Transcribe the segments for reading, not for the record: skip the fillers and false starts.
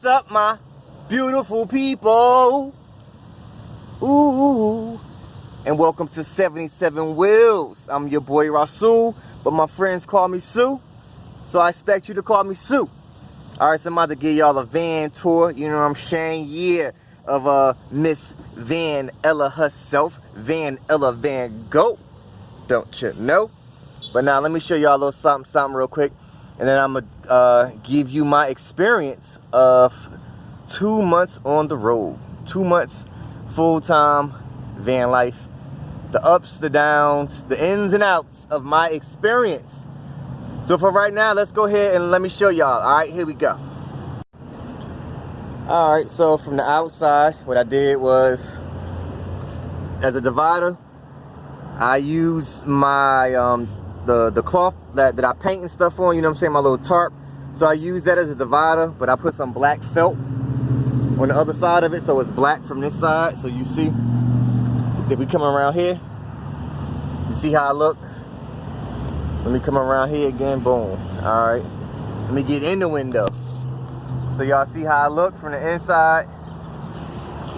up, my beautiful people? Ooh. And welcome to 77 Wheels. I'm your boy Rasul, but my friends call me Sue, so I expect you to call me Sue. Alright, so I'm about to give y'all a van tour, you know what I'm saying? Yeah, of Miss Van Ella herself, Van Ella Van Gogh. Don't you know? But now let me show y'all a little something real quick, and then I'm gonna give you my experience of 2 months on the road. 2 months full-time van life. The ups, the downs, the ins and outs of my experience. So for right now, let's go ahead and let me show y'all. All right, here we go. All right, so from the outside, what I did was, as a divider, I use my the cloth that I paint and stuff on, you know what I'm saying, my little tarp. So I use that as a divider, but I put some black felt on the other side of it, so it's black from this side. So you see, if we come around here, you see how I look? Let me come around here again, boom. All right, let me get in the window so y'all see how I look from the inside.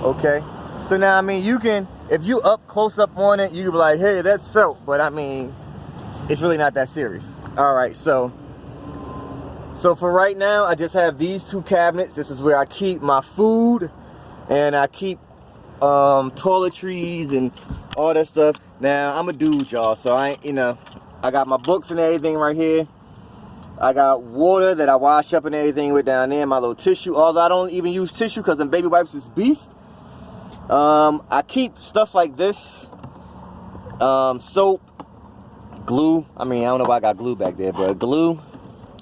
Okay, so now, I mean, you can, if you up close up on it, you can be like, hey, that's felt, but I mean, it's really not that serious. All right, so for right now, I just have these two cabinets. This is where I keep my food, and I keep toiletries and all that stuff. Now, I'm a dude, y'all, so I ain't, you know, I got my books and everything right here. I got water that I wash up and everything with down there, my little tissue, although I don't even use tissue because them baby wipes is beast. I keep stuff like this, soap, glue. I mean, I don't know why I got glue back there, but glue,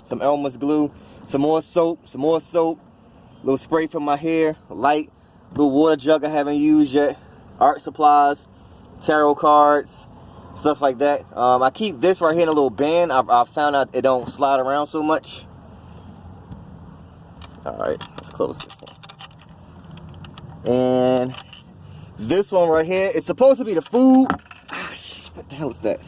some Elmer's glue, some more soap, little spray for my hair, light, little water jug I haven't used yet, art supplies, tarot cards, stuff like that. I keep this right here in a little band. I found out it don't slide around so much. All right, let's close this one. And this one right here is supposed to be the food. Ah, shit, what the hell is that?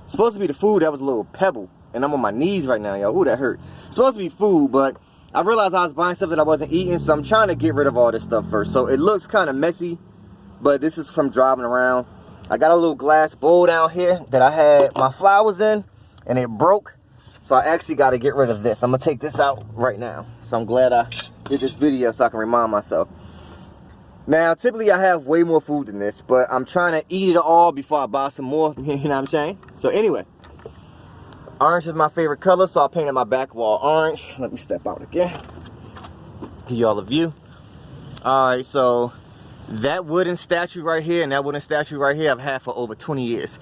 It's supposed to be the food. That was a little pebble, and I'm on my knees right now, y'all. Ooh, that hurt. It's supposed to be food, but I realized I was buying stuff that I wasn't eating, so I'm trying to get rid of all this stuff first. So it looks kind of messy, but this is from driving around. I got a little glass bowl down here that I had my flowers in, and it broke. So I actually got to get rid of this. I'm going to take this out right now. So I'm glad I did this video so I can remind myself. Now, typically I have way more food than this, but I'm trying to eat it all before I buy some more. You know what I'm saying? So anyway, orange is my favorite color, so I painted my back wall orange. Let me step out again. Give y'all a view. All right, so that wooden statue right here and that wooden statue right here I've had for over 20 years.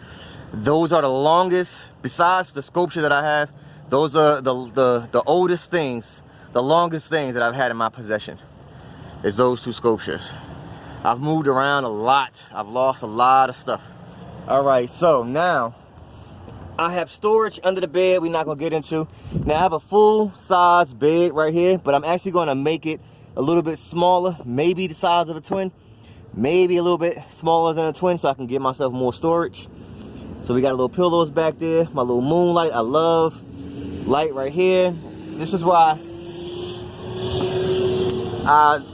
Those are the longest, besides the sculpture that I have, those are the oldest things, the longest things that I've had in my possession is those two sculptures. I've moved around a lot. I've lost a lot of stuff. All right, so now I have storage under the bed we're not gonna get into. Now I have a full-size bed right here, but I'm actually gonna make it a little bit smaller, maybe the size of a twin, maybe a little bit smaller than a twin, so I can give myself more storage. So we got a little pillows back there, my little moonlight, I love light right here. This is why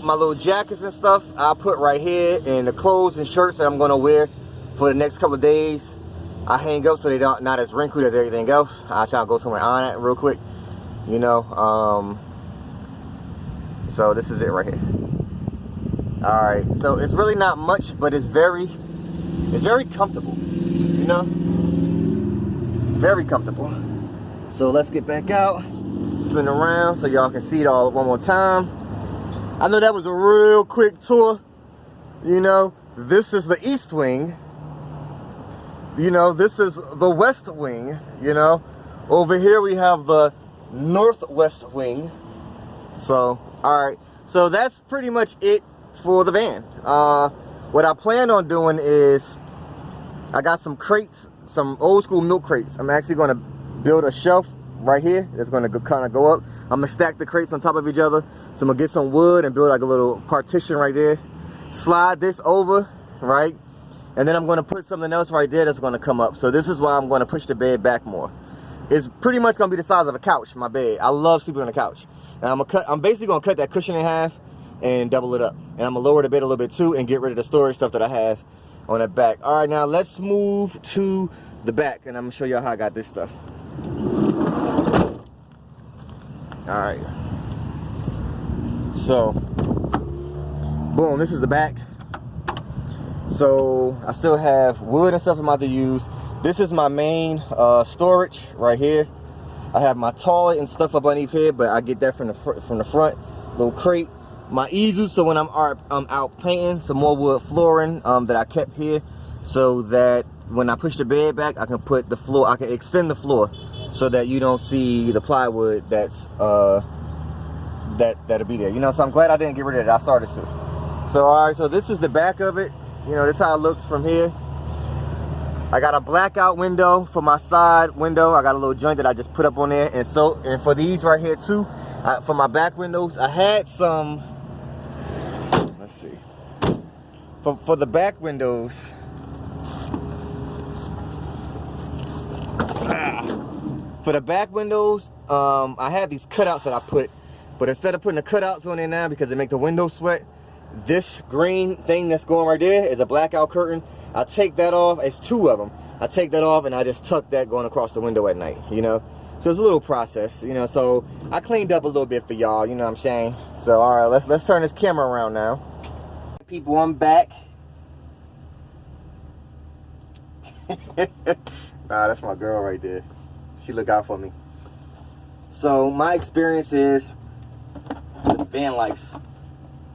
my little jackets and stuff I put right here, and the clothes and shirts that I'm gonna wear for the next couple of days I hang up so they don't not as wrinkled as everything else. I try to go somewhere on it real quick, you know. So this is it right here. All right, so it's really not much, but it's very comfortable, you know, very comfortable. So let's get back out, spin around so y'all can see it all one more time. I know that was a real quick tour, you know. This is the east wing, you know, this is the west wing, you know. Over here we have the northwest wing. So all right, so that's pretty much it for the van. What I plan on doing is, I got some crates, some old school milk crates. I'm actually going to build a shelf right here. It's going to kind of go up. I'm going to stack the crates on top of each other. So I'm going to get some wood and build like a little partition right there. Slide this over, right? And then I'm going to put something else right there that's going to come up. So this is why I'm going to push the bed back more. It's pretty much going to be the size of a couch, my bed. I love sleeping on a couch. And I'm basically gonna cut that cushion in half and double it up. And I'm gonna lower the bed a little bit too and get rid of the storage stuff that I have on the back. All right, now let's move to the back and I'm gonna show y'all how I got this stuff. All right. So, boom, this is the back. So I still have wood and stuff I'm about to use. This is my main storage right here. I have my toilet and stuff up underneath here, but I get that from the front. Little crate. My easel, so when I'm out painting, some more wood flooring that I kept here, so that when I push the bed back, I can put the floor, I can extend the floor, so that you don't see the plywood that'll be there. You know, so I'm glad I didn't get rid of it. I started to. So all right, so this is the back of it. You know, this is how it looks from here. I got a blackout window for my side window. I got a little joint that I just put up on there, and for these right here too, for my back windows, I had some. Let's see. For the back windows, for the back windows, I had these cutouts that I put, but instead of putting the cutouts on there now because it make the window sweat, this green thing that's going right there is a blackout curtain. I take that off. It's two of them. I take that off and I just tuck that going across the window at night, you know. So it's a little process, you know. So I cleaned up a little bit for y'all, you know what I'm saying. So all right, let's turn this camera around now. People, I'm back. Nah, that's my girl right there. She look out for me. So my experience is with van life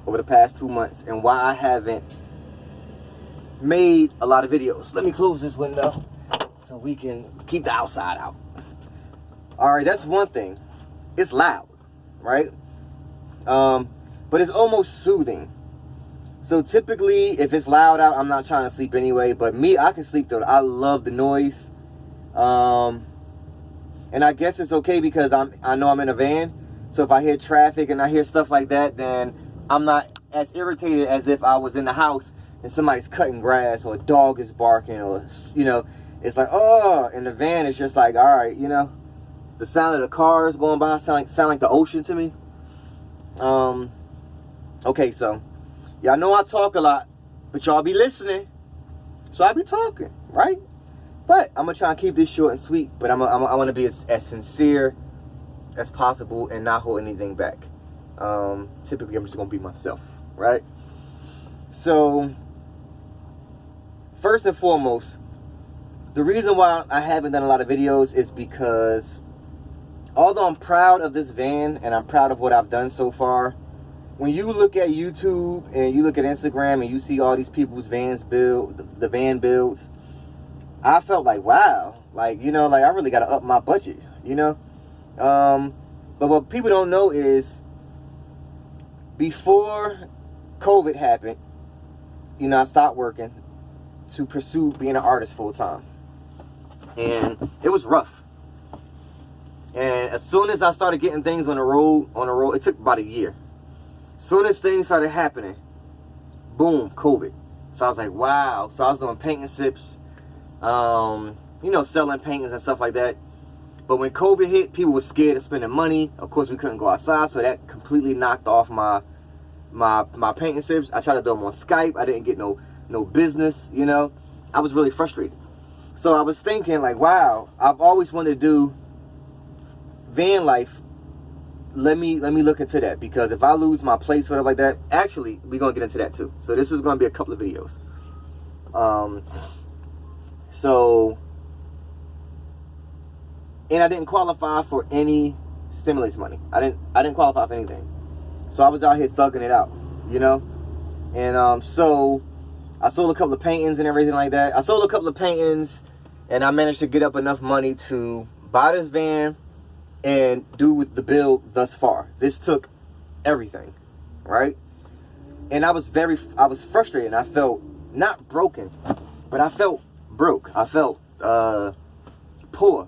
over the past 2 months and why I haven't made a lot of videos. Let me close this window so we can keep the outside out. All right, that's one thing. It's loud, right? But it's almost soothing. So typically, if it's loud out, I'm not trying to sleep anyway. But me, I can sleep though. I love the noise. And I guess it's okay because I know I'm in a van. So if I hear traffic and I hear stuff like that, then I'm not as irritated as if I was in the house and somebody's cutting grass or a dog is barking, or, you know, it's like, oh, in the van it's just like, all right, you know, the sound of the cars going by sound like the ocean to me. Okay, so y'all know I talk a lot, but y'all be listening, so I be talking, right? But I'm gonna try and keep this short and sweet, but I want to be as sincere as possible and not hold anything back. Typically I'm just gonna be myself, right? So first and foremost, the reason why I haven't done a lot of videos is because although I'm proud of this van and I'm proud of what I've done so far, when you look at YouTube and you look at Instagram and you see all these people's vans build, the van builds, I felt like, wow, like, you know, like I really got to up my budget, you know? But what people don't know is before COVID happened, you know, I stopped working to pursue being an artist full time. And it was rough. And as soon as I started getting things on the road, it took about a year. As soon as things started happening, boom, COVID. So I was like, wow. So I was doing painting sips, you know, selling paintings and stuff like that. But when COVID hit, people were scared of spending money. Of course, we couldn't go outside, so that completely knocked off my painting sips. I tried to do them on Skype. I didn't get no business, you know. I was really frustrated. So I was thinking like, wow, I've always wanted to do van life. Let me look into that, because if I lose my place or whatever like that, actually we're gonna get into that too. So this is gonna be a couple of videos. And I didn't qualify for any stimulus money. I didn't qualify for anything. So I was out here thugging it out, you know. And so I sold a couple of paintings and everything like that. I sold a couple of paintings and I managed to get up enough money to buy this van and do the build thus far. This took everything, right? And I was frustrated. I felt not broken, but I felt broke. I felt poor,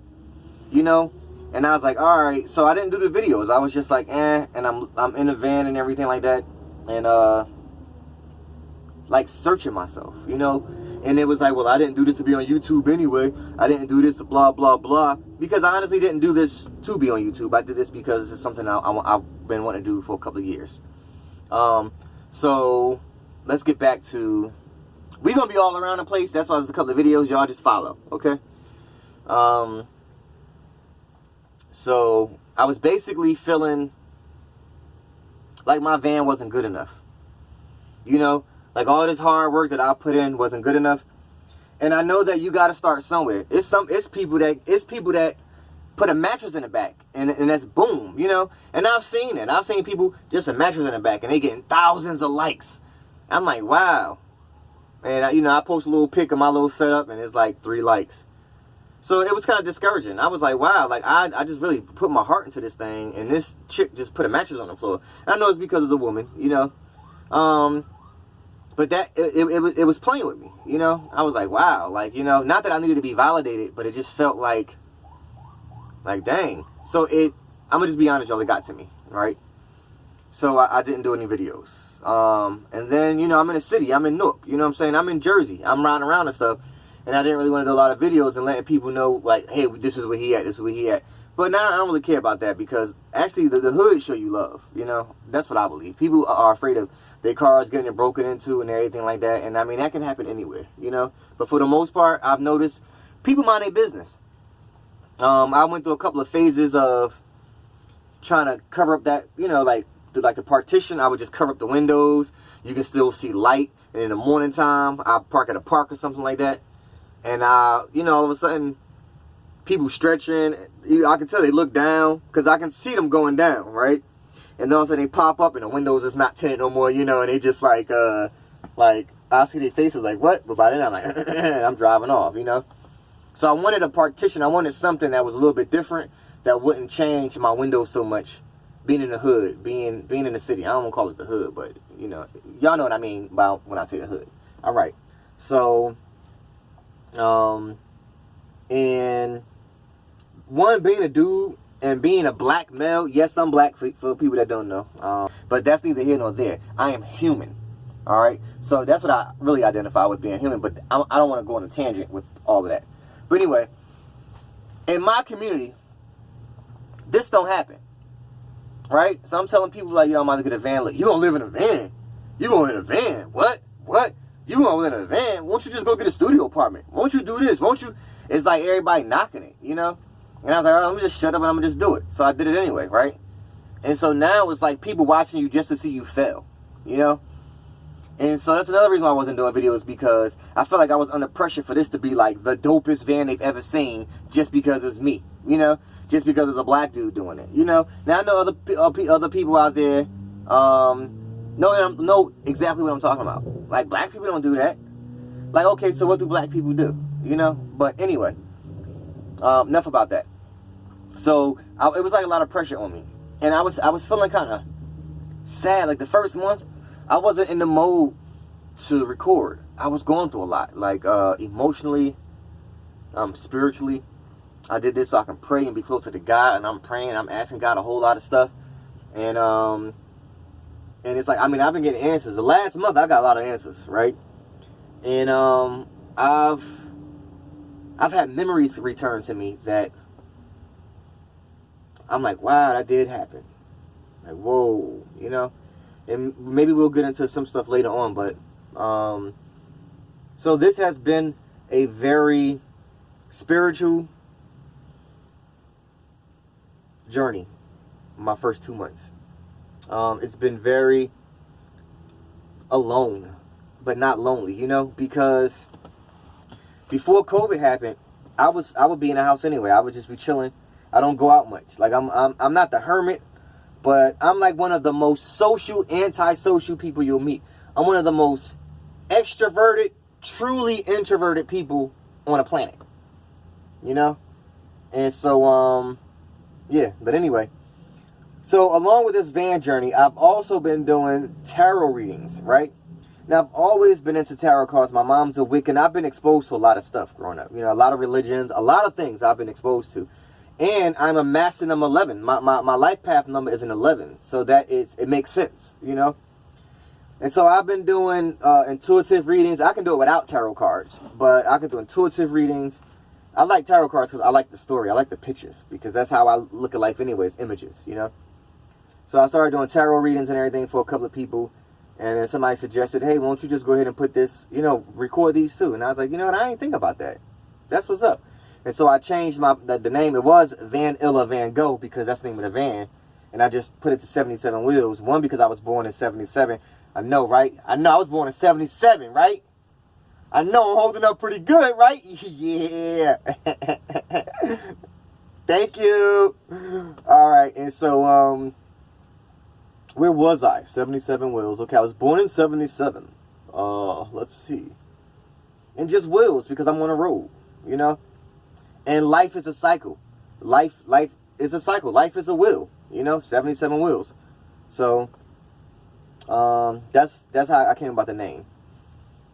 you know. And I was like, all right. So I didn't do the videos. I was just like, and I'm in a van and everything like that, and like searching myself, you know. And it was like, well, I didn't do this to be on YouTube anyway. I didn't do this to blah, blah, blah. Because I honestly didn't do this to be on YouTube. I did this because it's something I've been wanting to do for a couple of years. So let's get back to, we're going to be all around the place. That's why there's a couple of videos. Y'all just follow, okay? So I was basically feeling like my van wasn't good enough. You know, like all this hard work that I put in wasn't good enough. And I know that you got to start somewhere. It's people that put a mattress in the back and that's boom, you know. And I've seen it. I've seen people just a mattress in the back and they getting thousands of likes. I'm like, wow. And I post a little pic of my little setup and it's like 3 likes. So it was kind of discouraging. I was like, wow, like I just really put my heart into this thing and this chick just put a mattress on the floor. I know it's because it's a woman, you know. But that it was playing with me, you know. I was like, wow, like, you know, not that I needed to be validated, but it just felt like dang. So I'm gonna just be honest, y'all, it got to me, right? So I didn't do any videos. And then, you know, I'm in a city, I'm in Newark, you know what I'm saying? I'm in Jersey, I'm riding around and stuff, and I didn't really want to do a lot of videos and letting people know, like, hey, this is where he at, this is where he at. But now I don't really care about that because actually the hood show you love, you know. That's what I believe. People are afraid of their cars getting broken into and everything like that. And I mean, that can happen anywhere, you know. But for the most part, I've noticed people mind their business. I went through a couple of phases of trying to cover up that, you know, like the partition. I would just cover up the windows. You can still see light. And in the morning time, I park at a park or something like that. And, you know, all of a sudden, people stretching. I can tell they look down because I can see them going down, right? And then all of a sudden they pop up and the windows is not tinted no more, you know, and they just like I see their faces like, what? But by then I'm like, I'm driving off, you know? So I wanted a partition. I wanted something that was a little bit different that wouldn't change my windows so much. Being in the hood, being in the city. I don't want to call it the hood, but, you know, y'all know what I mean by when I say the hood. All right. So, and one, being a dude, and being a black male, yes, I'm black for people that don't know. But that's neither here nor there. I am human. All right? So that's what I really identify with, being human. But I don't want to go on a tangent with all of that. But anyway, in my community, this don't happen. Right? So I'm telling people like, yo, I'm about to get a van. Like, you going to live in a van? You going to live in a van? What? You going to live in a van? Won't you just go get a studio apartment? Won't you do this? Won't you? It's like everybody knocking it, you know? And I was like, all right, let me just shut up and I'm going to just do it. So I did it anyway, right? And so now it's like people watching you just to see you fail, you know? And so that's another reason why I wasn't doing videos, because I felt like I was under pressure for this to be like the dopest van they've ever seen just because it's me, you know? Just because it's a black dude doing it, you know? Now I know other people out there know exactly what I'm talking about. Like, black people don't do that. Like, okay, so what do black people do, you know? But anyway, enough about that. So it was like a lot of pressure on me, and I was feeling kind of sad. Like the first month, I wasn't in the mode to record. I was going through a lot, like emotionally, spiritually. I did this so I can pray and be closer to God, and I'm praying. I'm asking God a whole lot of stuff, and it's like, I mean, I've been getting answers. The last month, I got a lot of answers, right? And I've had memories return to me that I'm like, wow, that did happen. Like, whoa, you know? And maybe we'll get into some stuff later on, but so this has been a very spiritual journey, my first 2 months. It's been very alone, but not lonely, you know, because before COVID happened, I would be in the house anyway. I would just be chilling. I don't go out much. Like I'm not the hermit, but I'm like one of the most social, antisocial people you'll meet. I'm one of the most extroverted, truly introverted people on a planet. You know? And so yeah, but anyway. So along with this van journey, I've also been doing tarot readings, right? Now, I've always been into tarot cards. My mom's a Wiccan. I've been exposed to a lot of stuff growing up. You know, a lot of religions, a lot of things I've been exposed to. And I'm a master number 11. My life path number is an 11. So that it makes sense, you know. And so I've been doing intuitive readings. I can do it without tarot cards, but I can do intuitive readings. I like tarot cards because I like the story. I like the pictures because that's how I look at life anyways, images, you know. So I started doing tarot readings and everything for a couple of people. And then somebody suggested, hey, won't you just go ahead and put this, you know, record these too. And I was like, you know what, I ain't think about that. That's what's up. And so I changed the name. It was Vanilla Van Gogh because that's the name of the van. And I just put it to 77 wheels. One, because I was born in 77. I know, right? I know I was born in 77, right? I know I'm holding up pretty good, right? Yeah. Thank you. All right. And so, where was I? 77 wheels. Okay, I was born in 77. Let's see. And just wheels because I'm on a road, you know? And life is a cycle. Life is a cycle. Life is a wheel, you know? 77 wheels. So, that's how I came about the name.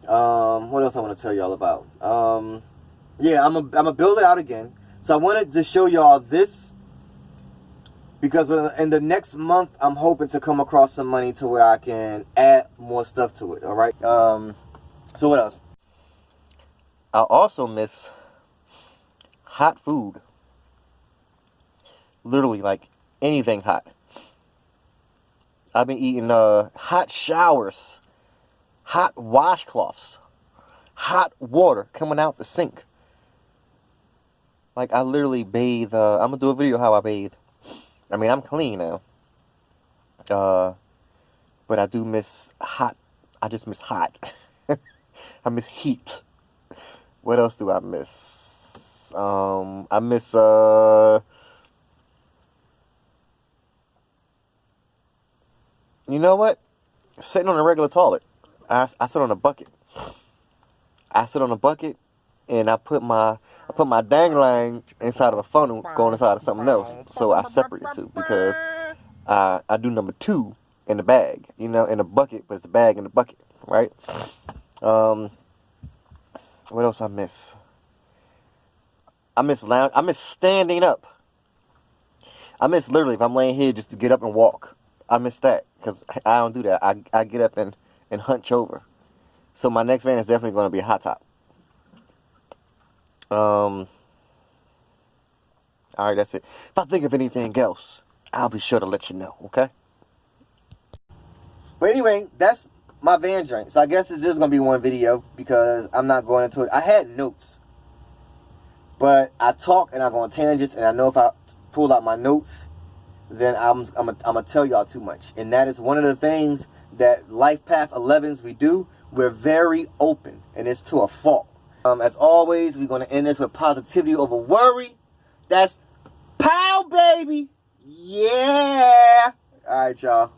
What else I want to tell y'all about? Yeah, I'm a build it out again. So I wanted to show y'all this because in the next month I'm hoping to come across some money to where I can add more stuff to it. All right. So what else? I also miss hot food. Literally, like anything hot. I've been eating hot showers, hot washcloths, hot water coming out the sink. Like I literally bathe. I'm gonna do a video how I bathe. I mean, I'm clean now. But I do miss hot. I just miss hot. I miss heat. What else do I miss? I miss you know what? Sitting on a regular toilet. I sit on a bucket. I sit on a bucket and I put my dangling inside of a funnel going inside of something else. So I separate the two because I do number 2 in the bag, you know, in the bucket, but it's the bag in the bucket, right? What else I miss? I miss lounge. I miss standing up. I miss literally if I'm laying here just to get up and walk. I miss that because I don't do that. I get up and hunch over. So my next van is definitely going to be a hot top. All right, that's it. If I think of anything else, I'll be sure to let you know, okay? But anyway, that's my van journey. So I guess this is going to be one video because I'm not going into it. I had notes, but I talk and I go on tangents, and I know if I pull out my notes, then I'm gonna tell y'all too much. And that is one of the things that Life Path 11s we do. We're very open, and it's to a fault. As always, we're gonna end this with positivity over worry. That's pow, baby. Yeah. All right, y'all.